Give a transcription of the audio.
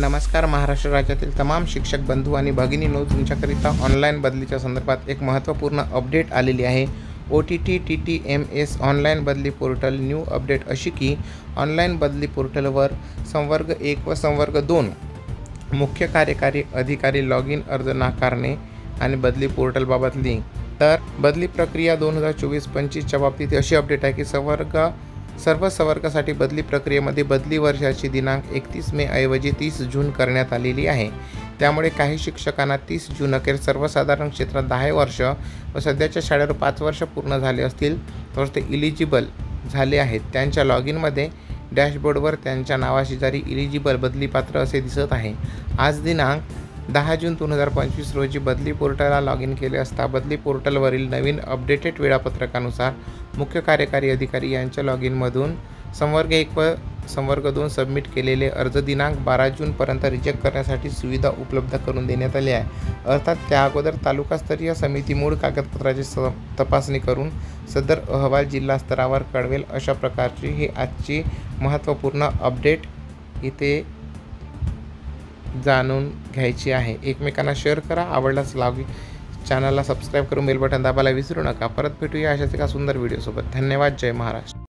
नमस्कार। महाराष्ट्र राज्यातील तमाम शिक्षक बंधू आणि भगिनींनो, तुमच्याकरिता ऑनलाईन बदलीच्या संदर्भात एक महत्त्वपूर्ण अपडेट आलेली आहे। OTT-TTMS ऑनलाईन बदली पोर्टल न्यू अपडेट अशी की ऑनलाईन बदली पोर्टलवर संवर्ग 1 व संवर्ग 2 मुख्य कार्यकारी अधिकारी लॉग इन अर्ज नाकारणे आणि बदली पोर्टलबाबतली तर बदली प्रक्रिया 2024-25च्या बाबतीत अशी अपडेट आहे की सर्व संवर्गासाठी बदली प्रक्रियेमध्ये बदली वर्षाची दिनांक 31 मे ऐवजी 30 जून करण्यात आलेली आहे। त्यामुळे काही शिक्षकांना 30 जून अखेर सर्वसाधारण क्षेत्रात 10 वर्ष व सध्याच्या शाळेवर 5 वर्ष पूर्ण झाले असतील तर ते इलिजिबल झाले आहेत। त्यांच्या लॉग इनमध्ये डॅशबोर्डवर त्यांच्या नावाशेजारी इलिजिबल बदलीपात्र असे दिसत आहे। आज दिनांक 10 जून 2025 रोजी बदली पोर्टलला लॉग इन केले असता बदली पोर्टलवरील नवीन अपडेटेड वेळापत्रकानुसार मुख्य कार्यकारी अधिकारी यांच्या लॉग इनमधून संवर्ग 1 व संवर्ग 2 सबमिट केलेले अर्ज दिनांक 12 जूनपर्यंत रिजेक्ट करण्यासाठी सुविधा उपलब्ध करून देण्यात आली आहे। अर्थात त्या अगोदर तालुकास्तरीय समिती मूळ कागदपत्राची तपासणी करून सदर अहवाल जिल्हा स्तरावर कळवेल। अशा प्रकारची ही आजची महत्त्वपूर्ण अपडेट इथे जाणून घ्यायची आहे। एकमेकांना शेअर करा, आवडल्यास चॅनलला सबस्क्राईब करून बेल बटन दाबायला विसरू नका। परत भेटूया अशाच एका सुंदर व्हिडिओसोबत। धन्यवाद। जय महाराष्ट्र।